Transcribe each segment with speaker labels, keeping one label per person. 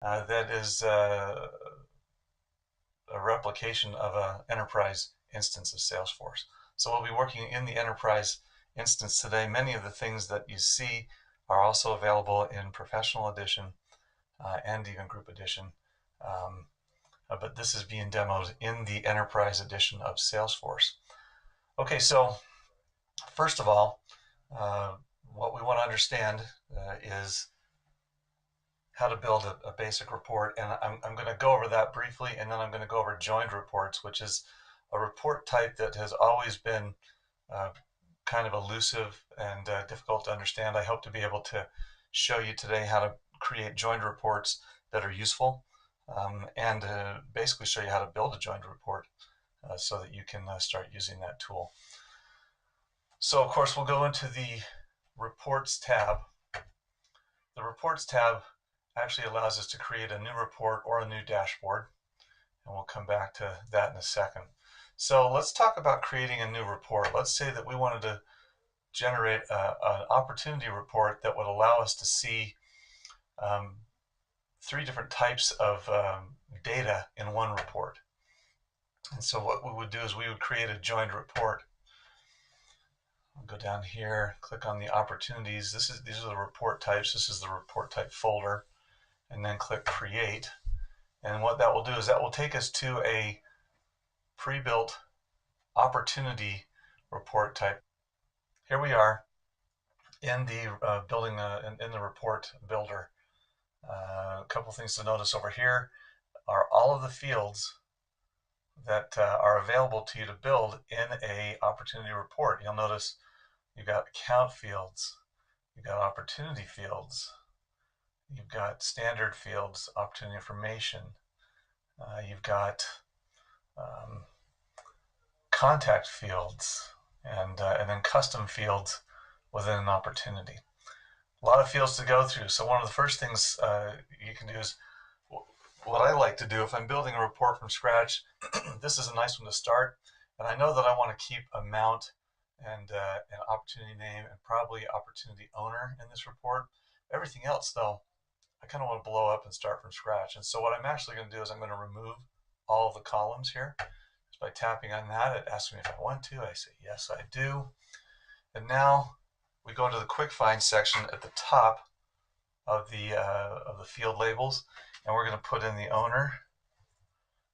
Speaker 1: that is a replication of an enterprise instance of Salesforce. So we'll be working in the enterprise instance today. Many of the things that you see are also available in Professional Edition and even Group Edition. But this is being demoed in the Enterprise Edition of Salesforce. Okay, so first of all, uh, what we want to understand is how to build a basic report. And I'm going to go over that briefly, and then I'm going to go over joined reports, which is a report type that has always been uh, kind of elusive and difficult to understand. I hope to be able to show you today how to create joined reports that are useful, and basically show you how to build a joined report so that you can start using that tool. So of course we'll go into the reports tab. The reports tab actually allows us to create a new report or a new dashboard, and we'll come back to that in a second. So let's talk about creating a new report. Let's say that we wanted to generate an opportunity report that would allow us to see um, three different types of data in one report. And so what we would do is we would create a joined report. I'll go down here, click on the opportunities. These are the report types. This is the report type folder, and then click create. And what that will do is that will take us to a pre-built opportunity report type. Here we are in the building in the report builder. A couple things to notice over here are all of the fields that are available to you to build in a opportunity report. You'll notice you've got account fields, you've got opportunity fields, you've got standard fields, opportunity information, you've got um, contact fields, and then custom fields within an opportunity. A lot of fields to go through. So one of the first things you can do is what I like to do if I'm building a report from scratch. This is a nice one to start, and I know that I want to keep amount and an opportunity name and probably opportunity owner in this report. Everything else, though, I kind of want to blow up and start from scratch. And so what I'm actually going to do is I'm going to remove all of the columns here. Just by tapping on that, it asks me if I want to. I say yes, I do. And now we go into the quick find section at the top of the field labels, and we're going to put in the owner.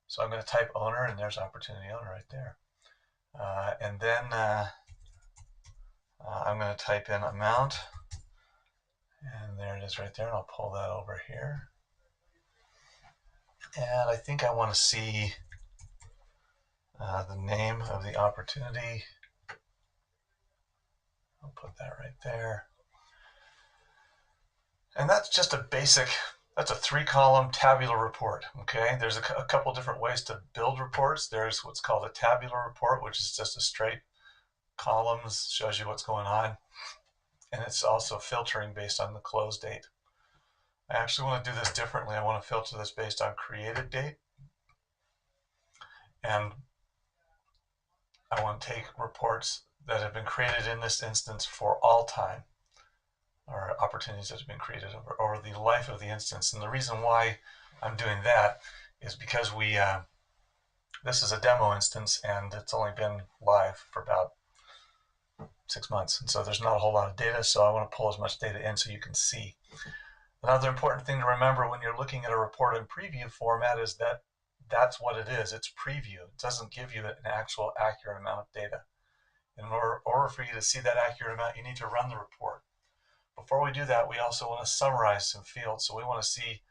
Speaker 1: So I'm going to type owner, and there's opportunity owner right there. And then I'm going to type in amount, and there it is right there. And I'll pull that over here. And I think I want to see the name of the opportunity. I'll put that right there. And that's just a basic, that's a 3-column tabular report. Okay, there's a couple different ways to build reports. There's what's called a tabular report, which is just a straight columns, shows you what's going on. And it's also filtering based on the close date. I actually want to do this differently. I want to filter this based on created date. And I want to take reports that have been created in this instance for all time, or opportunities that have been created over the life of the instance. And the reason why I'm doing that is because this is a demo instance and it's only been live for about 6 months. And so there's not a whole lot of data. So I want to pull as much data in so you can see. Another important thing to remember when you're looking at a report in preview format is that that's what it is. It's preview. It doesn't give you an actual accurate amount of data. In order for you to see that accurate amount, you need to run the report. Before we do that, we also want to summarize some fields. So we want to see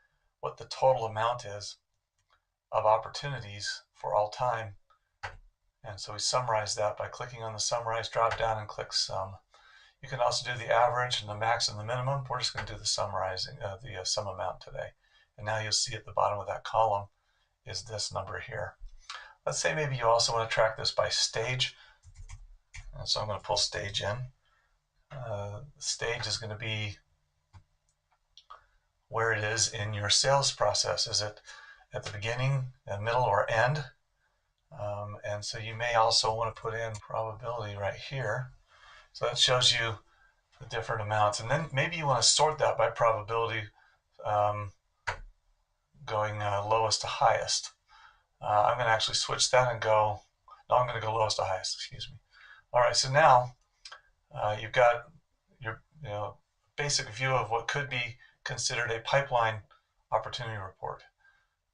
Speaker 1: what the total amount is of opportunities for all time. And so we summarize that by clicking on the summarize drop down and click sum. You can also do the average and the max and the minimum. We're just going to do the summarizing, the sum amount today. And now you'll see at the bottom of that column is this number here. Let's say maybe you also want to track this by stage. And so I'm going to pull stage in. Stage is going to be where it is in your sales process. Is it at the beginning, middle, or end? And so you may also want to put in probability right here. So that shows you the different amounts. And then maybe you want to sort that by probability. going lowest to highest. I'm going to actually switch that and go, no, I'm going to go lowest to highest, excuse me. All right, so now you've got your basic view of what could be considered a pipeline opportunity report,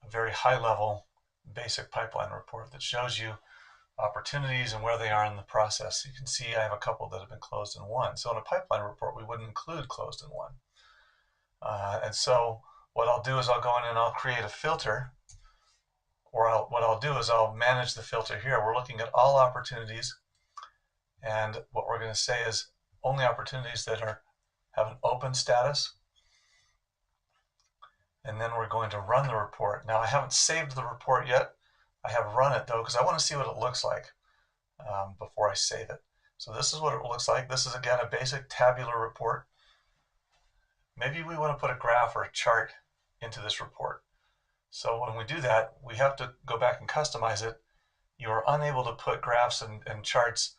Speaker 1: a very high level basic pipeline report that shows you opportunities and where they are in the process. You can see I have a couple that have been closed and won. So in a pipeline report, we wouldn't include closed and won. And so what I'll do is I'll go in and I'll create a filter, or what I'll do is I'll manage the filter here. We're looking at all opportunities, and what we're going to say is only opportunities that have an open status. And then we're going to run the report. Now I haven't saved the report yet. I have run it though because I want to see what it looks like before I save it. So this is what it looks like. This is again a basic tabular report. Maybe we want to put a graph or a chart into this report. So when we do that, we have to go back and customize it. You are unable to put graphs and charts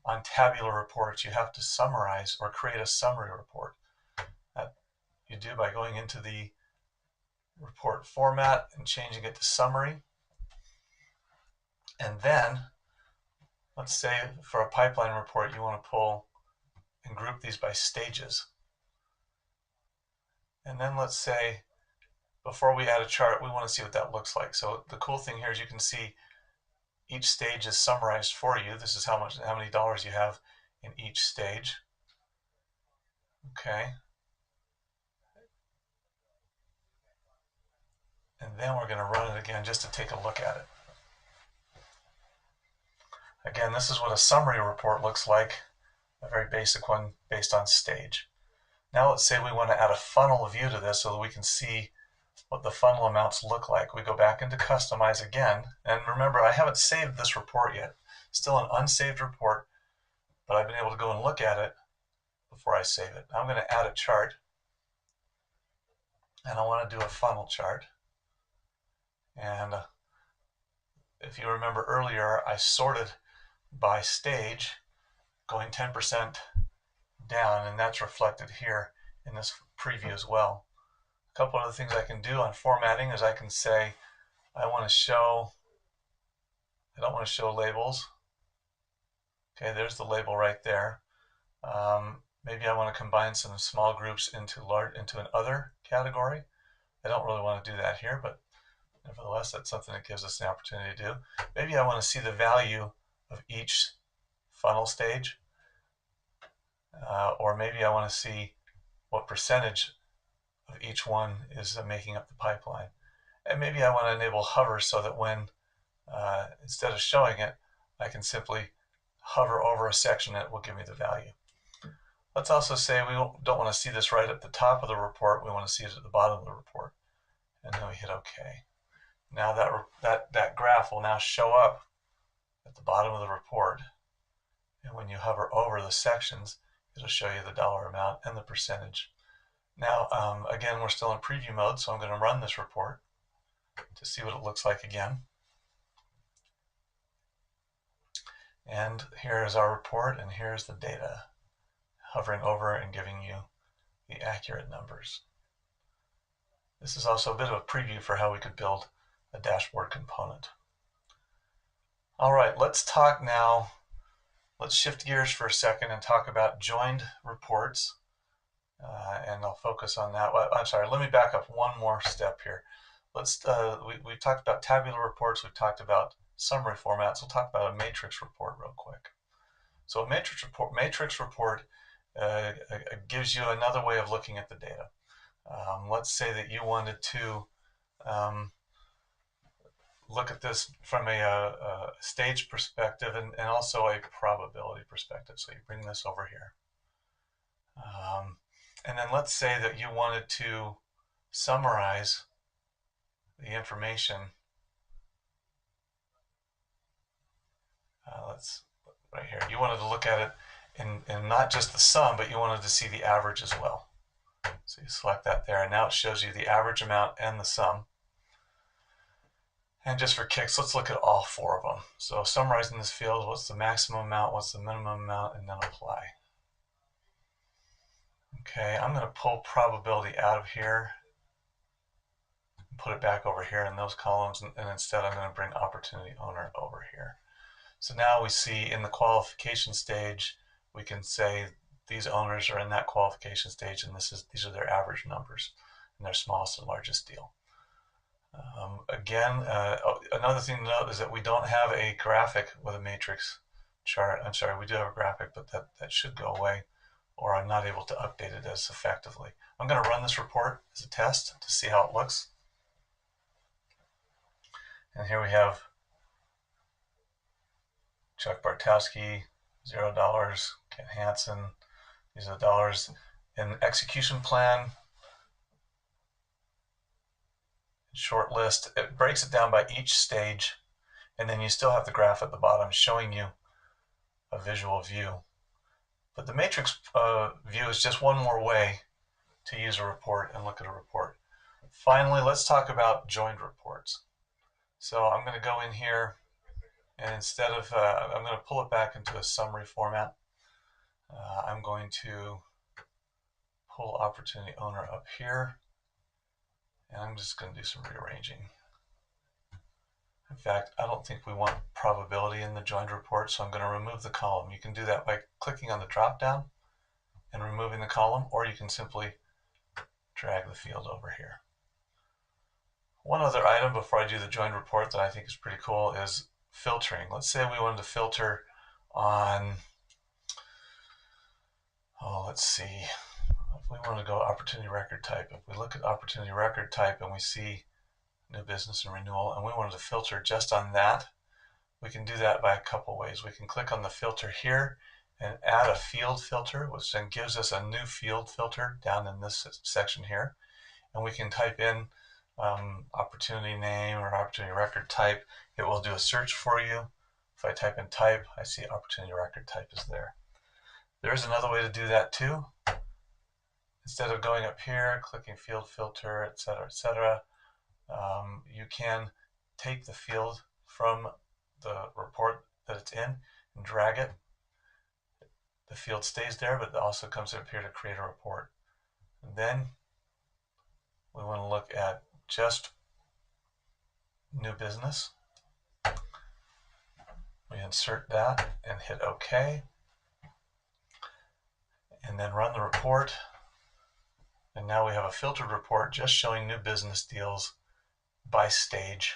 Speaker 1: on tabular reports. You have to summarize or create a summary report. That you do by going into the report format and changing it to summary. And then let's say for a pipeline report, you want to pull and group these by stages. And then let's say before we add a chart, we want to see what that looks like. So the cool thing here is you can see each stage is summarized for you. This is how many dollars you have in each stage. Okay. And then we're going to run it again just to take a look at it. Again, this is what a summary report looks like, a very basic one based on stage. Now let's say we want to add a funnel view to this so that we can see what the funnel amounts look like. We go back into customize again, and remember I haven't saved this report yet. Still an unsaved report, but I've been able to go and look at it before I save it. I'm going to add a chart, and I want to do a funnel chart. And if you remember earlier, I sorted by stage, going 10% down, and that's reflected here in this preview as well. A couple other things I can do on formatting is I can say I don't want to show labels. Okay, there's the label right there. Maybe I want to combine some small groups into an other category. I don't really want to do that here, but nevertheless, that's something that gives us the opportunity to do. Maybe I want to see the value of each funnel stage, or maybe I want to see what percentage of each one is making up the pipeline. And maybe I want to enable hover so that when, instead of showing it, I can simply hover over a section and it will give me the value. Let's also say we don't want to see this right at the top of the report. We want to see it at the bottom of the report. And then we hit OK. Now that graph will now show up at the bottom of the report. And when you hover over the sections, it'll show you the dollar amount and the percentage. Now, again, we're still in preview mode, so I'm going to run this report to see what it looks like again. And here is our report, and here's the data, hovering over and giving you the accurate numbers. This is also a bit of a preview for how we could build a dashboard component. All right, let's talk now. Let's shift gears for a second and talk about joined reports. And I'll focus on that. Well, I'm sorry, let me back up one more step here. We've talked about tabular reports, we've talked about summary formats. We'll talk about a matrix report real quick. So a matrix report gives you another way of looking at the data. Let's say that you wanted to look at this from a stage perspective and also a probability perspective. So you bring this over here. And then let's say that you wanted to summarize the information. Right here. You wanted to look at it in not just the sum, but you wanted to see the average as well. So you select that there, and now it shows you the average amount and the sum. And just for kicks, let's look at all four of them. So summarizing this field, what's the maximum amount, what's the minimum amount, and then apply. Okay, I'm going to pull probability out of here. put it back over here in those columns, and instead I'm going to bring opportunity owner over here. So now we see in the qualification stage, we can say these owners are in that qualification stage, and these are their average numbers and their smallest and largest deal. Again, another thing to note is that we don't have a graphic with a matrix chart. I'm sorry, we do have a graphic, but that should go away, or I'm not able to update it as effectively. I'm going to run this report as a test to see how it looks. And here we have Chuck Bartowski, $0. Ken Hansen, these are the dollars. In execution plan, short list, it breaks it down by each stage, and then you still have the graph at the bottom showing you a visual view. But the matrix view is just one more way to use a report and look at a report. Finally, let's talk about joined reports. So I'm going to go in here, and instead of, I'm going to pull it back into a summary format. I'm going to pull opportunity owner up here, and I'm just going to do some rearranging. In fact, I don't think we want probability in the joined report, so I'm going to remove the column. You can do that by clicking on the drop down and removing the column, or you can simply drag the field over here. One other item before I do the joined report that I think is pretty cool is filtering. Let's say we wanted to filter on, let's see, if we want to go opportunity record type. If we look at opportunity record type and we see new business and renewal, and we wanted to filter just on that, we can do that by a couple ways. We can click on the filter here and add a field filter, which then gives us a new field filter down in this section here. And we can type in opportunity name or opportunity record type. It will do a search for you. If I type in type, I see opportunity record type is there. There's another way to do that too. Instead of going up here, clicking field filter, etc., you can take the field from the report that it's in and drag it. The field stays there, but it also comes up here to create a report. And then we want to look at just new business. We insert that and hit OK. And then run the report. And now we have a filtered report just showing new business deals by stage,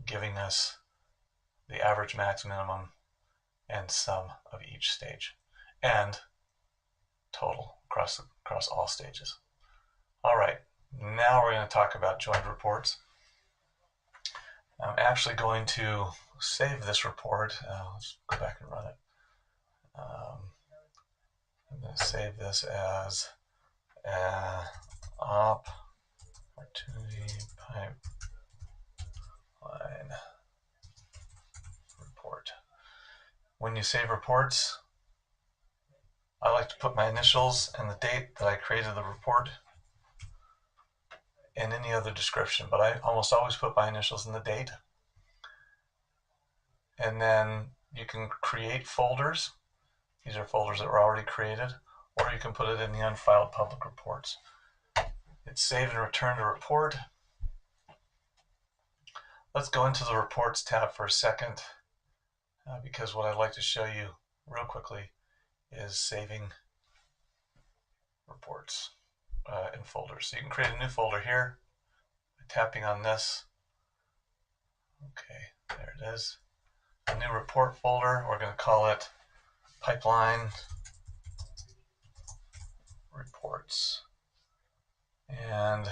Speaker 1: giving us the average, max, minimum, and sum of each stage, and total across all stages. All right, now we're going to talk about joined reports. I'm actually going to save this report. Let's go back and run it. I'm going to save this as opportunity pipeline report. When you save reports, I like to put my initials and the date that I created the report and any other description, but I almost always put my initials and the date. And then you can create folders. These are folders that were already created, or you can put it in the unfiled public reports. It's save and return to report. Let's go into the reports tab for a second, because what I'd like to show you real quickly is saving reports in folders. So you can create a new folder here by tapping on this. Okay, there it is. A new report folder. We're going to call it pipeline reports. And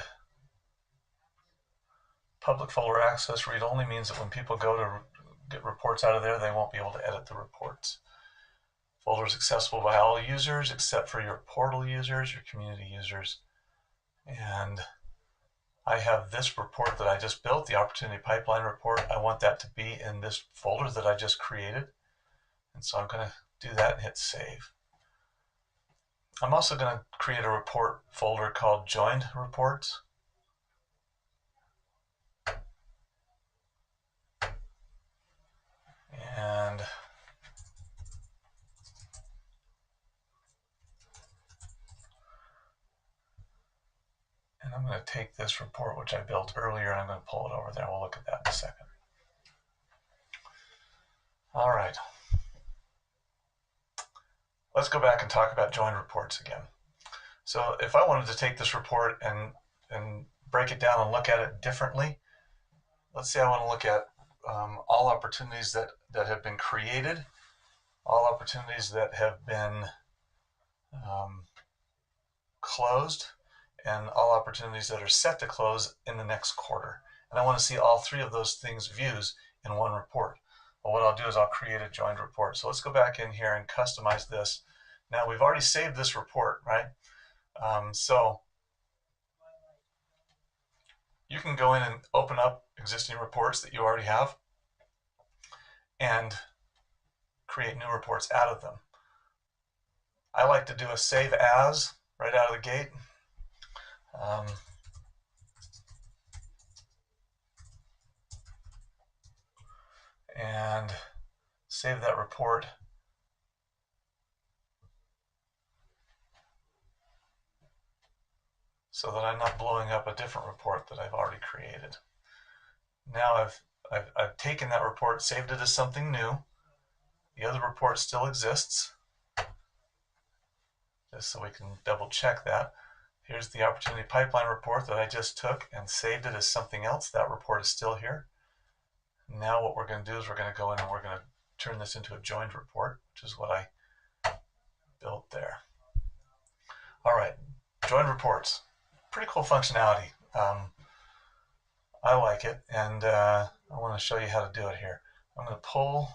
Speaker 1: public folder access read only means that when people go to get reports out of there, they won't be able to edit the reports. Folder is accessible by all users except for your portal users, your community users. And I have this report that I just built, the opportunity pipeline report. I want that to be in this folder that I just created. And so I'm going to do that and hit save. I'm also going to create a report folder called joined reports. And And I'm going to take this report, which I built earlier, and I'm going to pull it over there. We'll look at that in a second. All right. Let's go back and talk about joined reports again. So if I wanted to take this report and break it down and look at it differently, let's say I want to look at all opportunities that have been created, all opportunities that have been closed, and all opportunities that are set to close in the next quarter. And I want to see all three of those things views in one report. Well, what I'll do is I'll create a joined report. So let's go back in here and customize this. Now we've already saved this report, right? So you can go in and open up existing reports that you already have and create new reports out of them. I like to do a save as right out of the gate. And save that report so that I'm not blowing up a different report that I've already created. Now I've taken that report, saved it as something new. The other report still exists, just so we can double check that. Here's the opportunity pipeline report that I just took and saved it as something else. That report is still here. Now what we're going to do is we're going to go in and we're going to turn this into a joined report, which is what I built there. All right, joined reports. Pretty cool functionality. I like it, and I want to show you how to do it here. I'm going to pull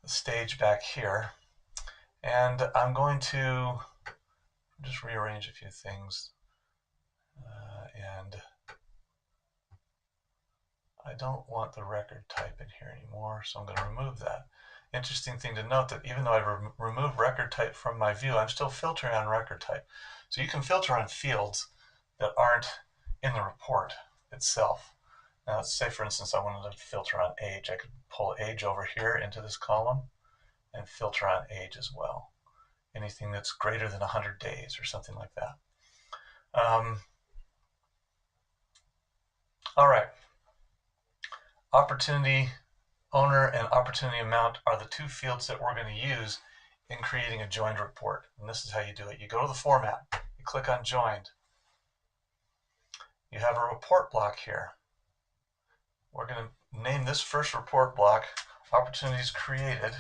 Speaker 1: the stage back here, and I'm going to just rearrange a few things, and I don't want the record type in here anymore, so I'm going to remove that. Interesting thing to note that even though I remove record type from my view, I'm still filtering on record type. So you can filter on fields that aren't in the report itself. Now let's say, for instance, I wanted to filter on age. I could pull age over here into this column and filter on age as well. Anything that's greater than 100 days or something like that. All right. Opportunity owner and opportunity amount are the two fields that we're going to use in creating a joined report. And this is how you do it. You go to the format, you click on joined. You have a report block here. We're going to name this first report block opportunities created.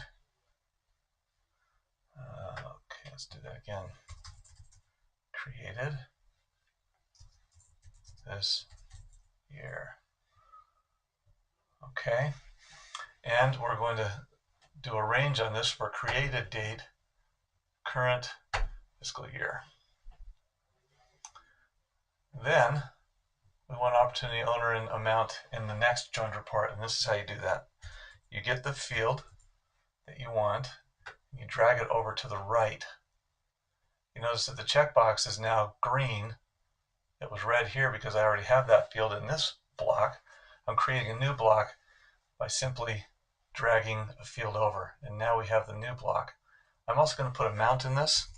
Speaker 1: Okay, let's do that again. Created this year. Okay, and we're going to do a range on this for created date, current fiscal year. Then we want opportunity owner and amount in the next joined report, and this is how you do that. You get the field that you want, you drag it over to the right. You notice that the checkbox is now green. It was red here because I already have that field in this block. I'm creating a new block by simply dragging a field over, and now we have the new block. I'm also going to put amount in this.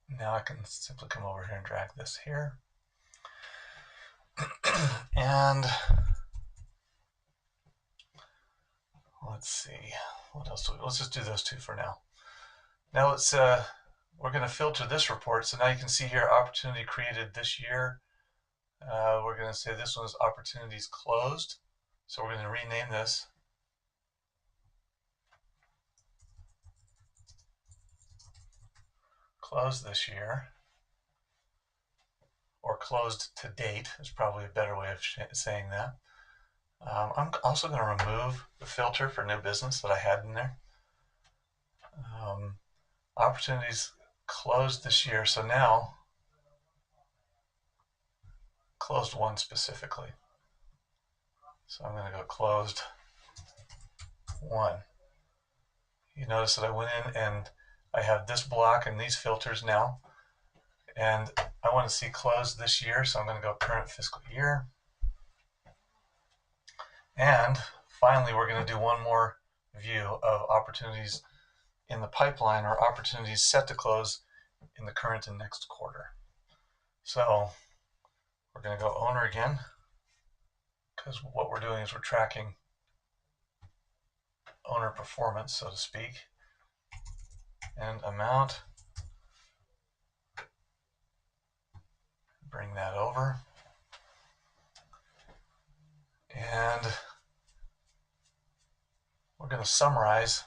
Speaker 1: Now I can simply come over here and drag this here. And let's see, what else do we, let's just do those two for now. Now we're going to filter this report. So now you can see here, opportunity created this year. We're going to say this one is opportunities closed. So we're going to rename this. Closed this year. Or closed to date is probably a better way of saying that. I'm also going to remove the filter for new business that I had in there. Opportunities closed this year. So now, closed one specifically. So I'm going to go closed one. You notice that I went in and I have this block and these filters now. And I want to see closed this year. So I'm going to go current fiscal year. And finally, we're going to do one more view of opportunities in the pipeline are opportunities set to close in the current and next quarter. So we're going to go owner again, because what we're doing is we're tracking owner performance, so to speak, and amount. Bring that over. And we're going to summarize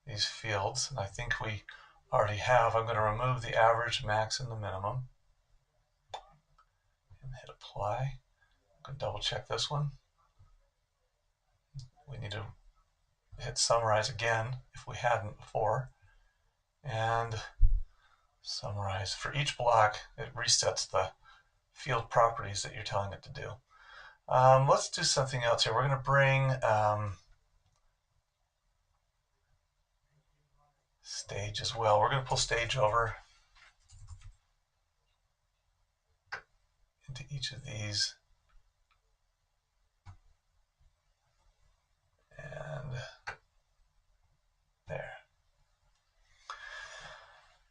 Speaker 1: these fields, and I think we already have. I'm going to remove the average, max, and the minimum, and hit apply. I'm going to double check this one. We need to hit summarize again if we hadn't before, and summarize. For each block, it resets the field properties that you're telling it to do. Let's do something else here. We're going to bring stage as well. We're going to pull stage over into each of these, and there.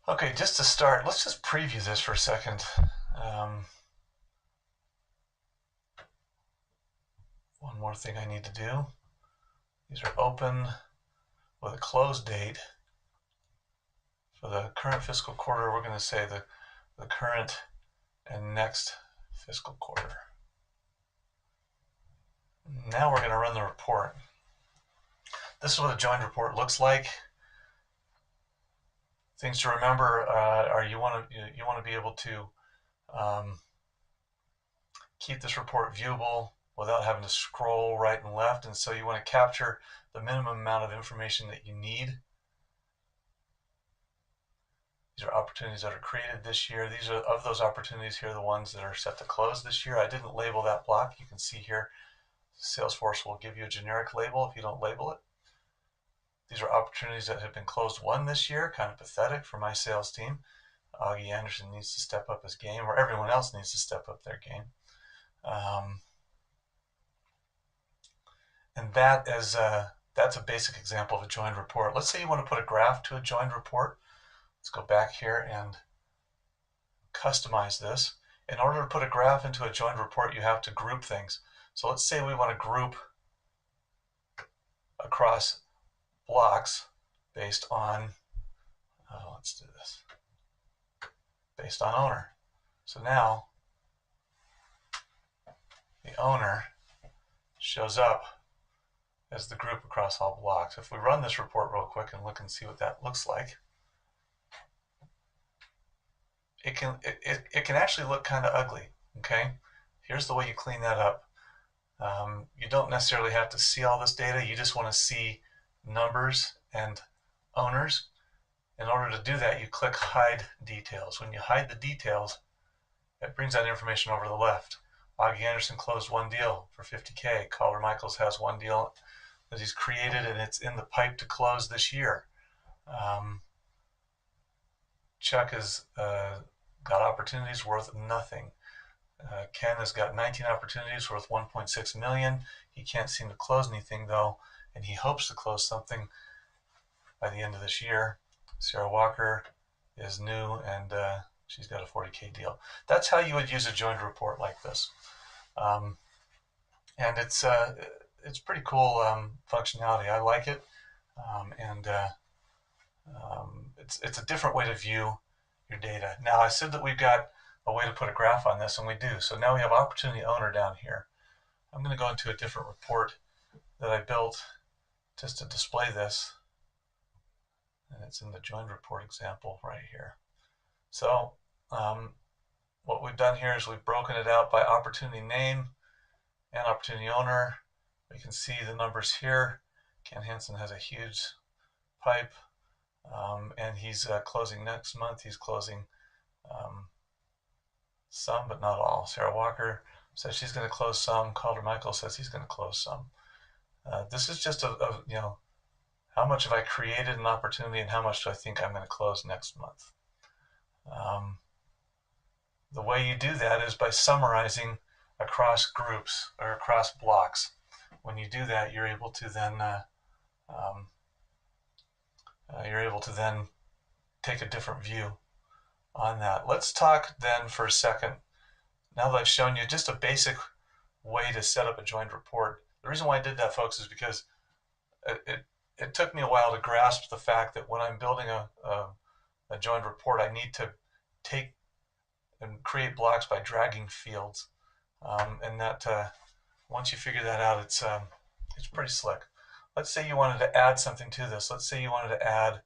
Speaker 1: Okay, just to start, let's just preview this for a second. One more thing I need to do. These are open with a close date. For the current fiscal quarter, we're going to say the current and next fiscal quarter. Now we're going to run the report. This is what a joined report looks like. Things to remember are you want to be able to keep this report viewable without having to scroll right and left, and so you want to capture the minimum amount of information that you need. These are opportunities that are created this year. These are, of those opportunities here, the ones that are set to close this year. I didn't label that block. You can see here, Salesforce will give you a generic label if you don't label it. These are opportunities that have been closed won this year. Kind of pathetic for my sales team. Augie Anderson needs to step up his game, or everyone else needs to step up their game. And that's a basic example of a joined report. Let's say you want to put a graph to a joined report. Let's go back here and customize this. In order to put a graph into a joined report, you have to group things. So let's say we want to group across blocks based on, let's do this, based on owner. So now the owner shows up as the group across all blocks. If we run this report real quick and look and see what that looks like, it can actually look kind of ugly. Okay, here's the way you clean that up. You don't necessarily have to see all this data. You just want to see numbers and owners. In order to do that, you click hide details. When you hide the details, it brings that information over to the left. Augie Anderson closed one deal for 50K. Calder Michaels has one deal that he's created and it's in the pipe to close this year. Chuck has got opportunities worth nothing. Ken has got 19 opportunities worth 1.6 million. He can't seem to close anything though, and he hopes to close something by the end of this year. Sarah Walker is new and she's got a 40K deal. That's how you would use a joined report like this. And it's pretty cool functionality. I like it. It's a different way to view your data. Now I said that we've got a way to put a graph on this, and we do. So now we have opportunity owner down here. I'm going to go into a different report that I built just to display this. And it's in the joined report example right here. So what we've done here is we've broken it out by opportunity name and opportunity owner. We can see the numbers here. Ken Hansen has a huge pipe, and he's closing next month. He's closing some, but not all. Sarah Walker says she's going to close some. Calder Michael says he's going to close some. This is just how much have I created an opportunity and how much do I think I'm going to close next month. The way you do that is by summarizing across groups or across blocks. When you do that, you're able to then you're able to then take a different view on that. Let's talk then for a second. Now that I've shown you just a basic way to set up a joined report, the reason why I did that, folks, is because it took me a while to grasp the fact that when I'm building a joined report, I need to take and create blocks by dragging fields, and that once you figure that out, it's pretty slick. Let's say you wanted to add something to this. Let's say you wanted to add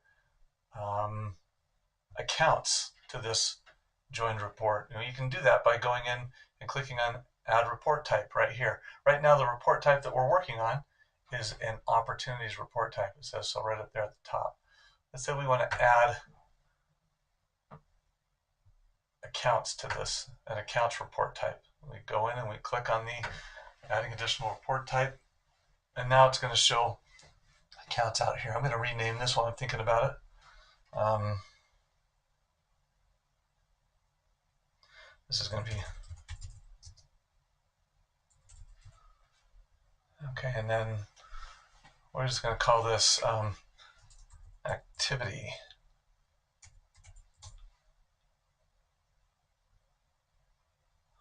Speaker 1: accounts to this joined report. You can do that by going in and clicking on Add Report Type right here. Right now, the report type that we're working on is an opportunities report type. It says so right up there at the top. Let's say we want to add accounts to this, an accounts report type. We go in and we click on the adding additional report type, and now it's going to show accounts out here. I'm going to rename this while I'm thinking about it. This is going to be okay, and then we're just going to call this activity.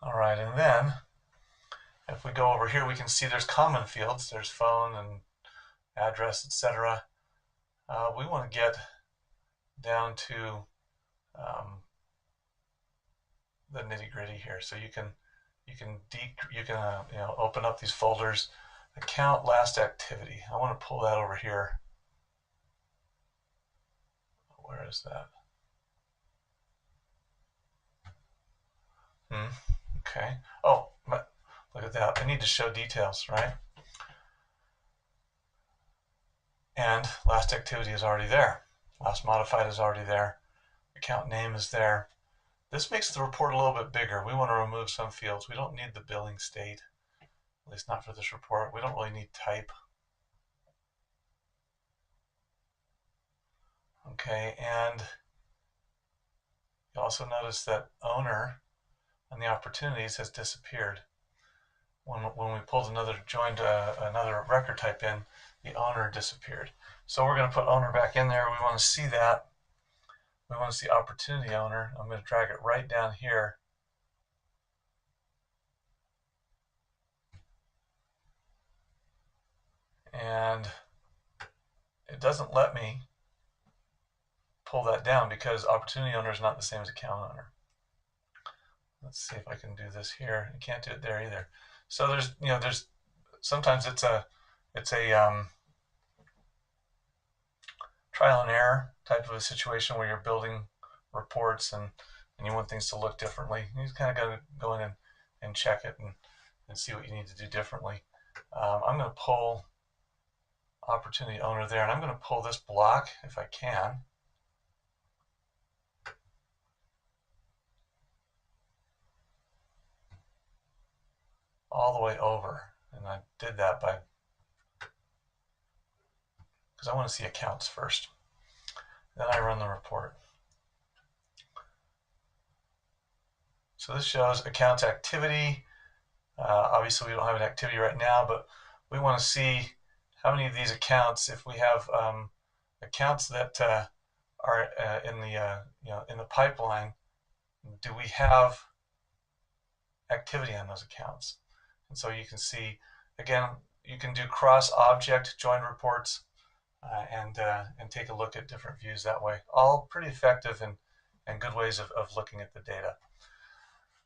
Speaker 1: All right, and then if we go over here, we can see there's common fields. There's phone and address, etc. We want to get down to the nitty gritty here. So you can open up these folders. Account last activity. I want to pull that over here. Where is that? Okay. Oh, look at that. I need to show details, right? And last activity is already there. Last modified is already there. Account name is there. This makes the report a little bit bigger. We want to remove some fields. We don't need the billing state, at least not for this report. We don't really need type. Okay, and you'll also notice that owner on the opportunities has disappeared. When we pulled another record type in, the owner disappeared. So we're going to put owner back in there. We want to see that. We want to see opportunity owner. I'm going to drag it right down here. And it doesn't let me pull that down because opportunity owner is not the same as account owner. Let's see if I can do this here. You can't do it there either. So there's sometimes it's a trial and error type of a situation where you're building reports and you want things to look differently. You just kind of got to go in and check it and see what you need to do differently. I'm going to pull opportunity owner there, and I'm going to pull this block if I can. All the way over, and I did that by because I want to see accounts first. Then I run the report. So this shows accounts activity. Obviously, we don't have an activity right now, but we want to see how many of these accounts, if we have accounts that are in the pipeline, do we have activity on those accounts? And so you can see, again, you can do cross-object joined reports and take a look at different views that way. All pretty effective and good ways of looking at the data.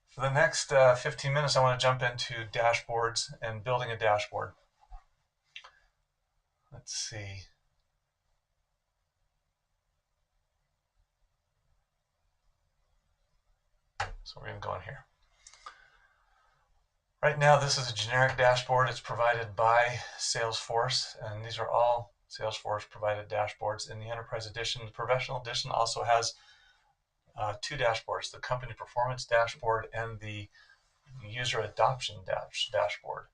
Speaker 1: For the next 15 minutes, I want to jump into dashboards and building a dashboard. Let's see. So we're going to go in here. Right now, this is a generic dashboard. It's provided by Salesforce, and these are all Salesforce provided dashboards. In the Enterprise Edition, the Professional Edition also has two dashboards, the Company Performance Dashboard and the User Adoption Dashboard.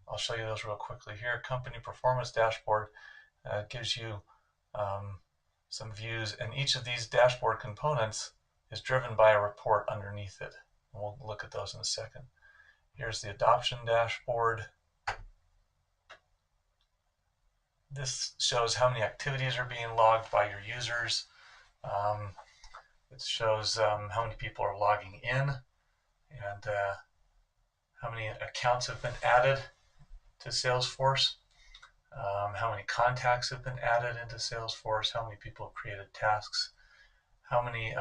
Speaker 1: I'll show you those real quickly here. Company Performance Dashboard gives you some views, and each of these dashboard components is driven by a report underneath it. And we'll look at those in a second. Here's the adoption dashboard. This shows how many activities are being logged by your users. Um, it shows how many people are logging in and how many accounts have been added to Salesforce, how many contacts have been added into Salesforce, how many people have created tasks, how many,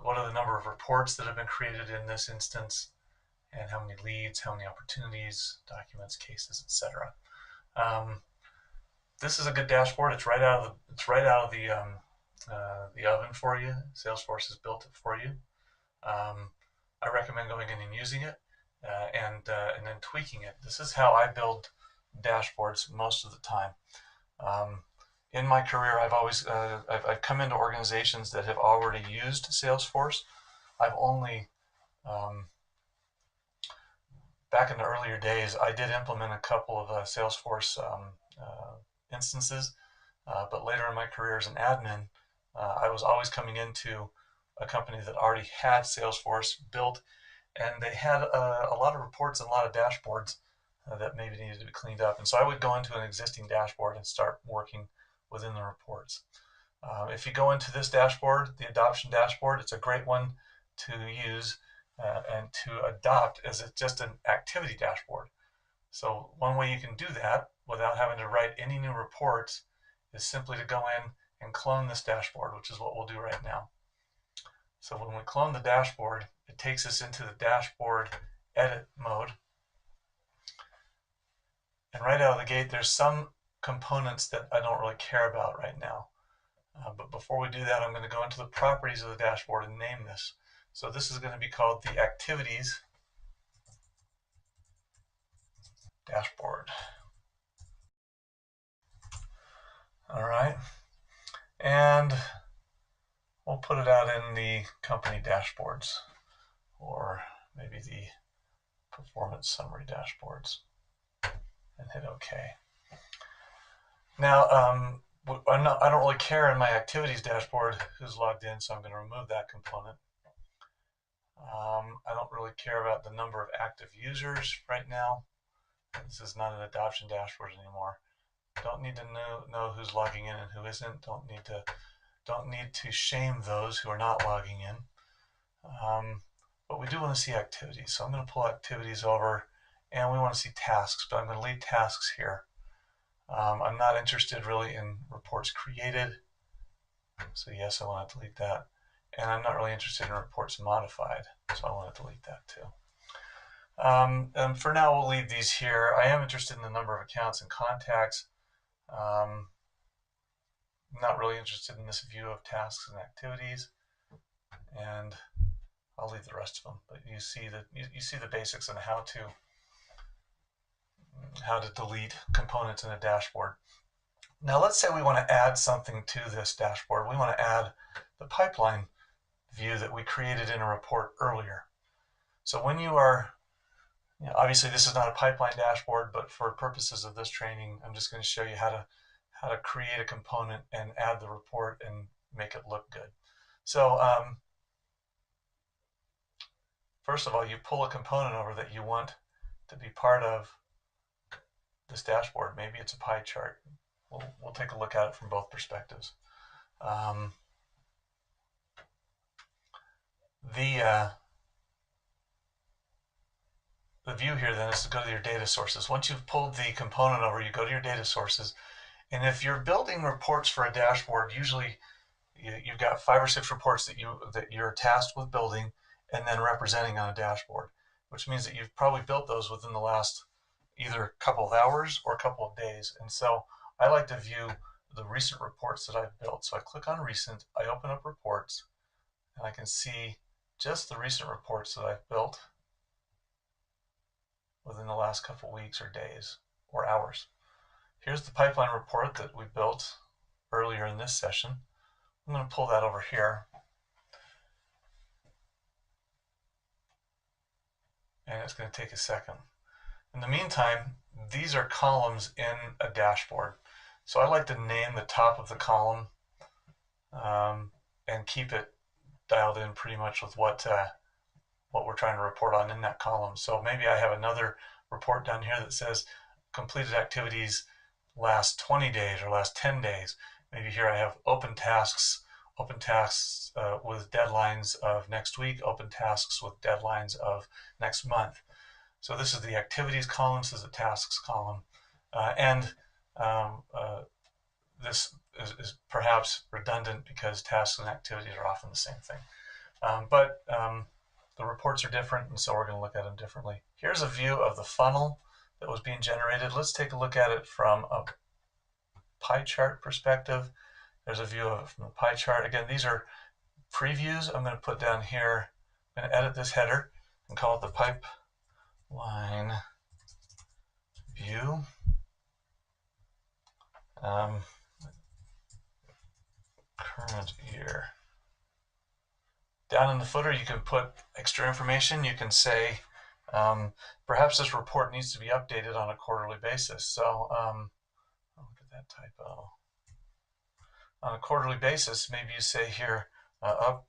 Speaker 1: what are the number of reports that have been created in this instance, and how many leads, how many opportunities, documents, cases, etc. This is a good dashboard. It's right out of the oven for you. Salesforce has built it for you. I recommend going in and using it and then tweaking it. This is how I build dashboards most of the time. In my career, I've come into organizations that have already used Salesforce. I've only back in the earlier days, I did implement a couple of Salesforce instances, but later in my career as an admin, I was always coming into a company that already had Salesforce built, and they had a lot of reports and a lot of dashboards that maybe needed to be cleaned up. And so I would go into an existing dashboard and start working within the reports. If you go into this dashboard, the adoption dashboard, it's a great one to use and to adopt as just an activity dashboard. So one way you can do that without having to write any new reports is simply to go in and clone this dashboard, which is what we'll do right now. So when we clone the dashboard, it takes us into the dashboard edit mode. And right out of the gate, there's some components that I don't really care about right now. But before we do that, I'm going to go into the properties of the dashboard and name this. So this is going to be called the activities dashboard. All right. And we'll put it out in the company dashboards, or maybe the performance summary dashboards, and hit OK. Now, I don't really care in my activities dashboard who's logged in, so I'm going to remove that component. I don't really care about the number of active users right now. This is not an adoption dashboard anymore. Don't need to know who's logging in and who isn't. Don't need to shame those who are not logging in. But we do want to see activities. So I'm going to pull activities over, and we want to see tasks, but I'm going to leave tasks here. I'm not interested really in reports created. So yes, I want to delete that. And I'm not really interested in reports modified. So I want to delete that too. And for now, we'll leave these here. I am interested in the number of accounts and contacts. I'm not really interested in this view of tasks and activities. And I'll leave the rest of them. But you see the basics on how to delete components in a dashboard. Now let's say we want to add something to this dashboard. We want to add the pipeline view that we created in a report earlier. So when you are, obviously this is not a pipeline dashboard, but for purposes of this training, I'm just going to show you how to create a component and add the report and make it look good. So first of all, you pull a component over that you want to be part of this dashboard. Maybe it's a pie chart. We'll take a look at it from both perspectives. The view here then is to go to your data sources. Once you've pulled the component over, you go to your data sources. And if you're building reports for a dashboard, usually you've got 5 or 6 reports that you're tasked with building and then representing on a dashboard, which means that you've probably built those within the last either a couple of hours or a couple of days. And so I like to view the recent reports that I've built. So I click on recent, I open up reports, and I can see just the recent reports that I've built within the last couple of weeks or days or hours. Here's the pipeline report that we built earlier in this session. I'm going to pull that over here. And it's going to take a second. In the meantime, these are columns in a dashboard. So I like to name the top of the column and keep it dialed in pretty much with what we're trying to report on in that column. So maybe I have another report down here that says completed activities last 20 days or last 10 days. Maybe here I have open tasks with deadlines of next week, open tasks with deadlines of next month. So this is the activities column, this is the tasks column. And this is perhaps redundant because tasks and activities are often the same thing. But the reports are different, and so we're going to look at them differently. Here's a view of the funnel that was being generated. Let's take a look at it from a pie chart perspective. There's a view of it from the pie chart. Again, these are previews. I'm going to put down here, I'm going to edit this header and call it the pipeline view. Current year. Down in the footer, you can put extra information. You can say, perhaps this report needs to be updated on a quarterly basis. So, look at that typo. On a quarterly basis, maybe you say here, update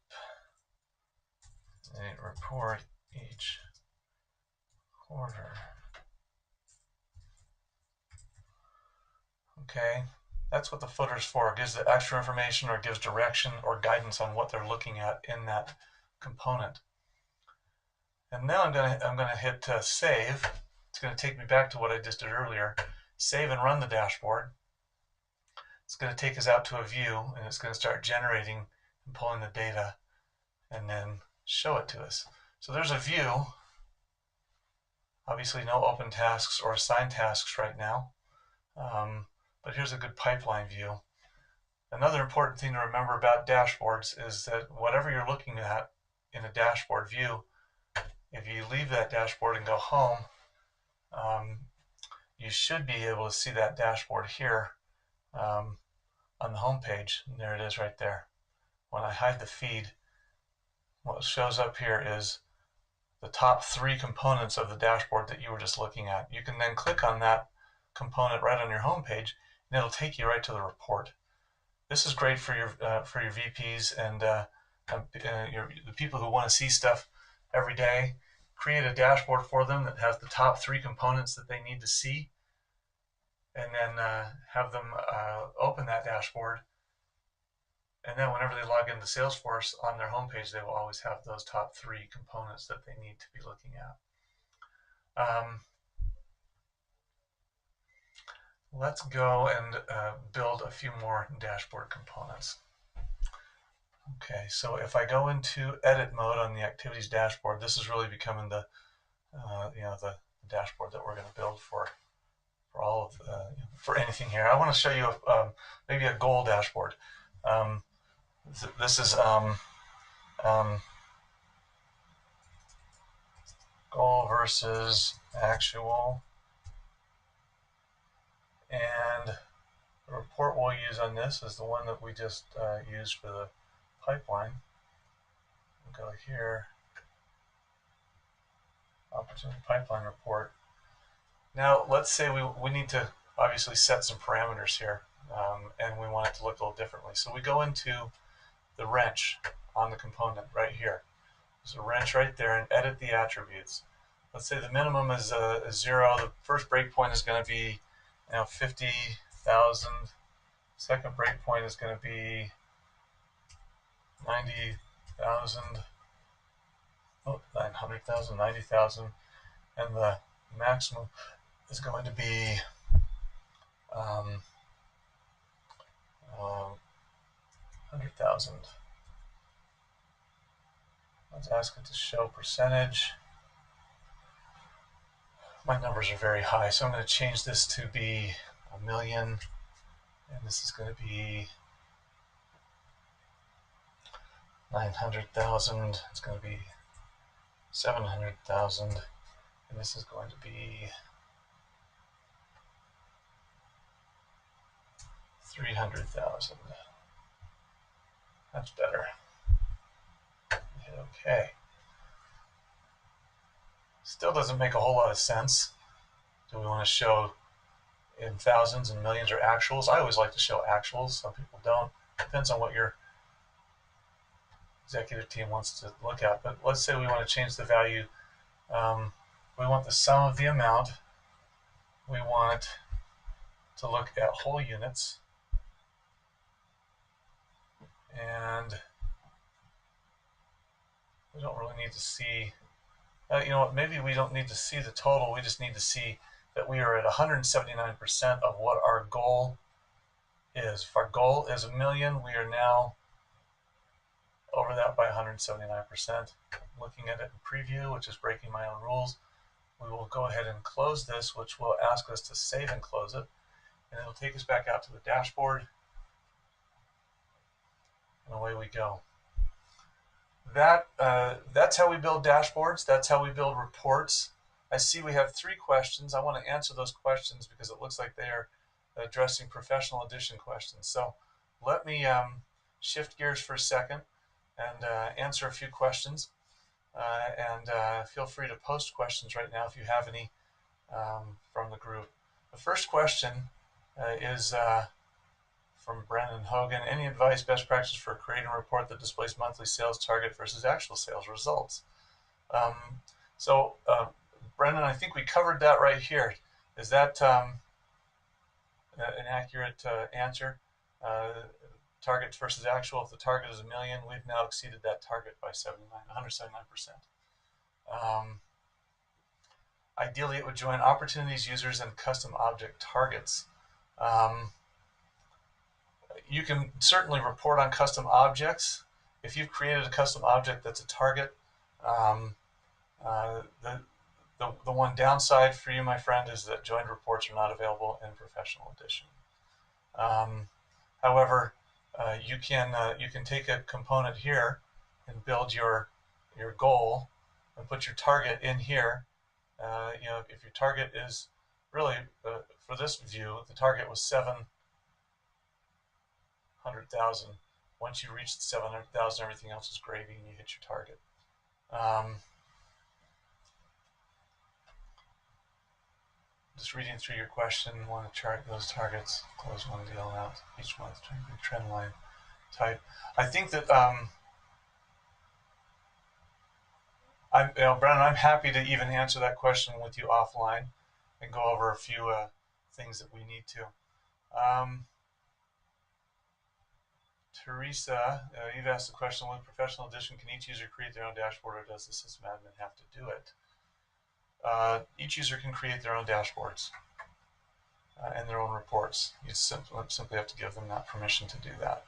Speaker 1: report each quarter. Okay, that's what the footer is for. It gives the extra information or gives direction or guidance on what they're looking at in that component. And now I'm gonna hit save. It's going to take me back to what I just did earlier. Save and run the dashboard. It's going to take us out to a view, and it's going to start generating and pulling the data and then show it to us. So there's a view. Obviously no open tasks or assigned tasks right now, but here's a good pipeline view. Another important thing to remember about dashboards is that whatever you're looking at in a dashboard view, if you leave that dashboard and go home, you should be able to see that dashboard here on the home page. And there it is right there. When I hide the feed, what shows up here is the top 3 components of the dashboard that you were just looking at. You can then click on that component right on your home page, and it'll take you right to the report. This is great for your VPs and the people who want to see stuff every day. Create a dashboard for them that has the top 3 components that they need to see, and then have them open that dashboard. And then whenever they log into Salesforce on their homepage, they will always have those top 3 components that they need to be looking at. Let's go and build a few more dashboard components. Okay, so if I go into edit mode on the activities dashboard, this is really becoming the the dashboard that we're going to build for all of for anything here. I want to show you maybe a goal dashboard. This is goal versus actual, and the report we'll use on this is the one that we just used for the pipeline. We'll go here, opportunity pipeline report. Now let's say we need to obviously set some parameters here, and we want it to look a little differently. So we go into the wrench on the component right here. There's a wrench right there, and edit the attributes. Let's say the minimum is 0. The first breakpoint is going to be 50,000. Second breakpoint is going to be 90,000. Oh, 900,000, 90,000, and the maximum is going to be 100,000. Let's ask it to show percentage. My numbers are very high, so I'm going to change this to be 1,000,000, and this is going to be 900,000. It's going to be 700,000, and this is going to be 300,000. That's better. Hit OK. Still doesn't make a whole lot of sense. Do we want to show in thousands and millions or actuals? I always like to show actuals. Some people don't. Depends on what your executive team wants to look at. But let's say we want to change the value. We want the sum of the amount. we want to look at whole units, and we don't really need to see, you know what, maybe we don't need to see the total, we just need to see that we are at 179% of what our goal is. If our goal is 1,000,000, we are now over that by 179%. Looking at it in preview, which is breaking my own rules, we will go ahead and close this, which will ask us to save and close it. And it'll take us back out to the dashboard. And away we go. That's how we build dashboards. That's how we build reports. I see we have 3 questions. I want to answer those questions because it looks like they are addressing professional edition questions. So let me shift gears for a second and answer a few questions. And feel free to post questions right now if you have any from the group. The first question is from Brennan Hogan. Any advice, best practice for creating a report that displays monthly sales target versus actual sales results? So, Brennan, I think we covered that right here. Is that an accurate answer? Target versus actual. If the target is 1,000,000, we've now exceeded that target by 179%. Ideally, it would join opportunities, users, and custom object targets. You can certainly report on custom objects. If you've created a custom object that's a target, the one downside for you, my friend, is that joined reports are not available in Professional Edition. However, you can take a component here and build your goal and put your target in here. You know, if your target is really for this view, the target was 700,000. Once you reach the 700,000, everything else is gravy, and you hit your target. Just reading through your question, want to chart those targets, close one deal out each month, trend line type. I think that Brennan, I'm happy to even answer that question with you offline and go over a few things that we need to. Teresa, you've asked the question, with Professional Edition, can each user create their own dashboard, or does the system admin have to do it? Each user can create their own dashboards and their own reports. You simply have to give them that permission to do that.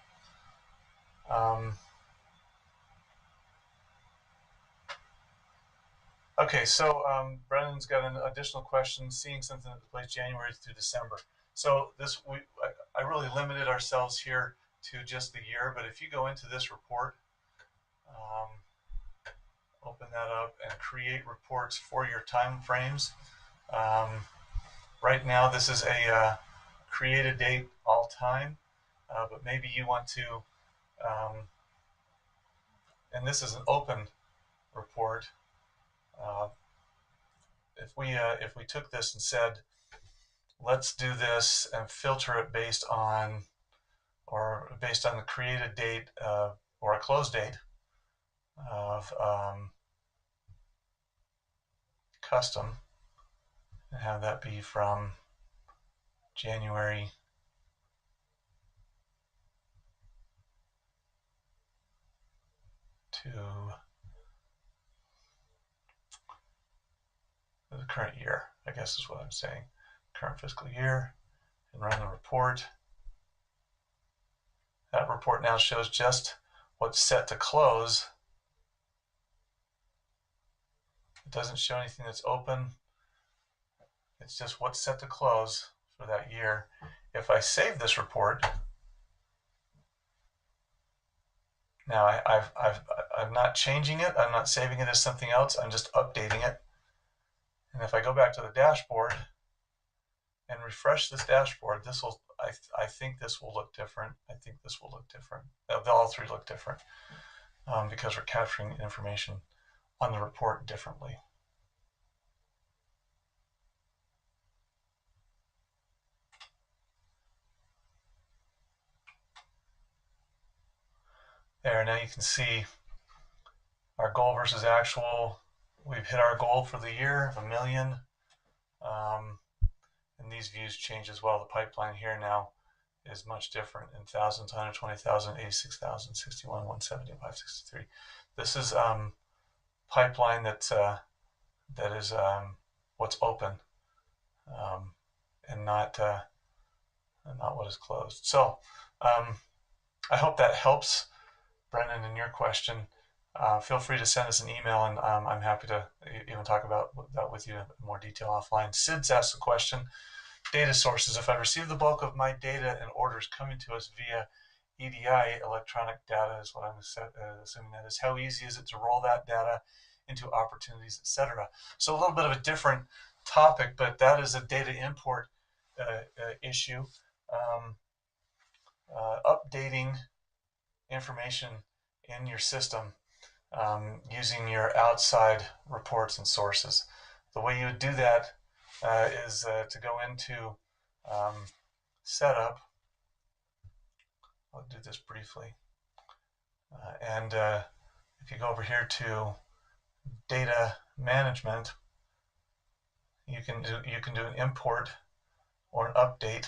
Speaker 1: Okay, so Brennan's got an additional question, seeing something that plays January through December. So I really limited ourselves here to just the year, but if you go into this report, open that up and create reports for your time frames. Right now, this is a create a date all time, but maybe you want to, and this is an open report. If we took this and said, let's do this and filter it based on the created date or a close date of custom, and have that be from January to the current year, I guess is what I'm saying, current fiscal year, and run the report. That report now shows just what's set to close. It doesn't show anything that's open. It's just what's set to close for that year. If I save this report, now I'm not changing it. I'm not saving it as something else. I'm just updating it. And if I go back to the dashboard and refresh this dashboard, I think this will look different. I think this will look different. They'll all 3 look different because we're capturing information on the report differently. There, now you can see our goal versus actual. We've hit our goal for the year of 1,000,000. And and these views change as well. The pipeline here now is much different in thousands, 120,000, 86,000, 61, 175, 63. This is pipeline that is what's open, and not what is closed. So I hope that helps, Brendan, in your question. Feel free to send us an email, and I'm happy to even talk about that with you in more detail offline. Sid's asked a question: data sources. If I receive the bulk of my data and orders coming to us via EDI, electronic data is what I'm assuming that is, how easy is it to roll that data into opportunities, etc.? So a little bit of a different topic, but that is a data import issue. Updating information in your system using your outside reports and sources. The way you would do that is to go into setup. I'll do this briefly. And if you go over here to data management, you can do an import or an update.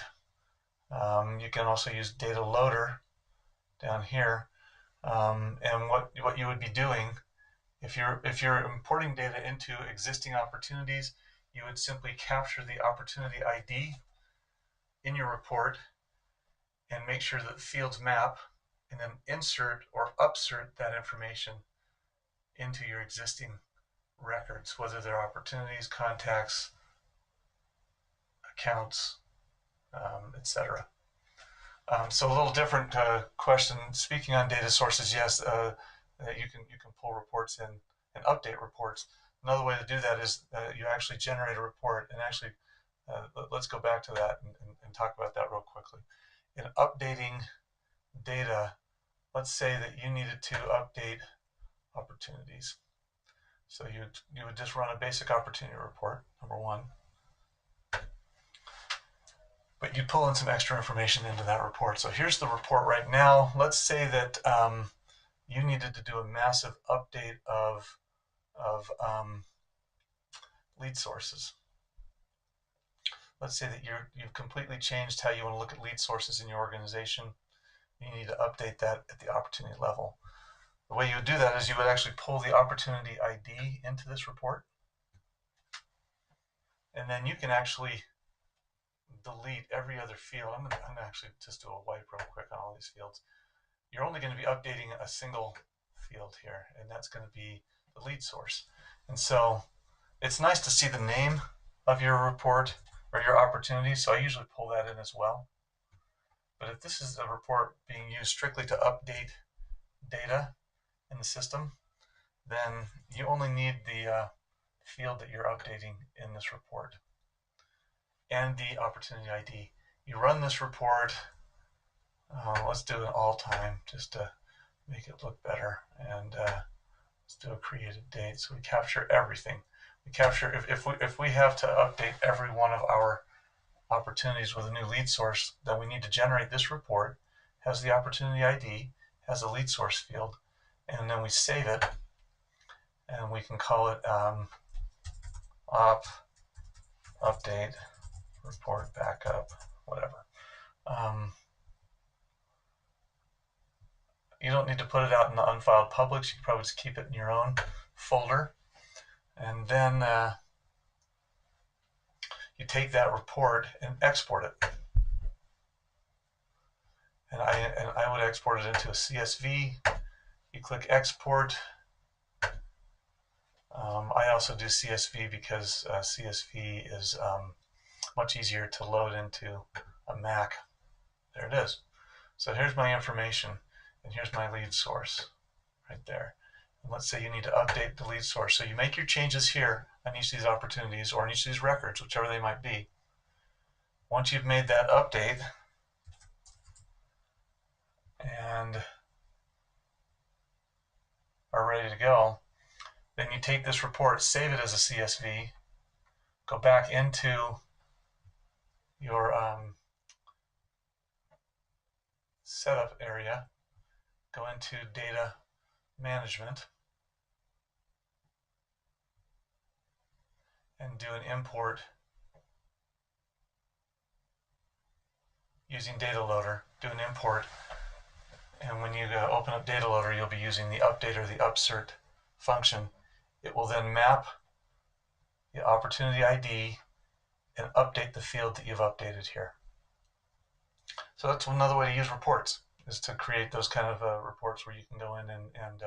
Speaker 1: You can also use data loader down here. And what you would be doing, if you're importing data into existing opportunities, you would simply capture the opportunity ID in your report and make sure that fields map, and then insert or upsert that information into your existing records, whether they're opportunities, contacts, accounts, etc. So a little different question. Speaking on data sources, yes, you can pull reports in and update reports. Another way to do that is you actually generate a report, and actually let's go back to that and talk about that real quickly. In updating data, let's say that you needed to update opportunities. So you would just run a basic opportunity report, number one. But you pull in some extra information into that report. So here's the report right now. Let's say that you needed to do a massive update of lead sources. Let's say that you've completely changed how you want to look at lead sources in your organization. You need to update that at the opportunity level. The way you would do that is you would actually pull the opportunity ID into this report, and then you can actually delete every other field. I'm gonna actually just do a wipe real quick on all these fields. You're only going to be updating a single field here, and that's going to be the lead source. And so it's nice to see the name of your report or your opportunity, so I usually pull that in as well. But if this is a report being used strictly to update data in the system, then you only need the field that you're updating in this report and the opportunity ID. You run this report. Let's do an all-time just to make it look better, and let's do a created date. So we capture everything. We capture if we have to update every one of our opportunities with a new lead source, then we need to generate this report. Has the opportunity ID, has a lead source field, and then we save it, and we can call it update report backup, whatever. You don't need to put it out in the unfiled publics. You can probably just keep it in your own folder, and then you take that report and export it. And I would export it into a CSV. You click export. I also do CSV because CSV is much easier to load into a Mac. There it is. So here's my information, and here's my lead source right there. And let's say you need to update the lead source. So you make your changes here on each of these opportunities or on each of these records, whichever they might be. Once you've made that update and are ready to go, then you take this report, save it as a CSV, go back into your setup area, go into data management, and do an import using Data Loader, do an import, and when you open up Data Loader, you'll be using the update or the upsert function. It will then map the opportunity ID and update the field that you've updated here. So that's another way to use reports, is to create those kind of reports where you can go in and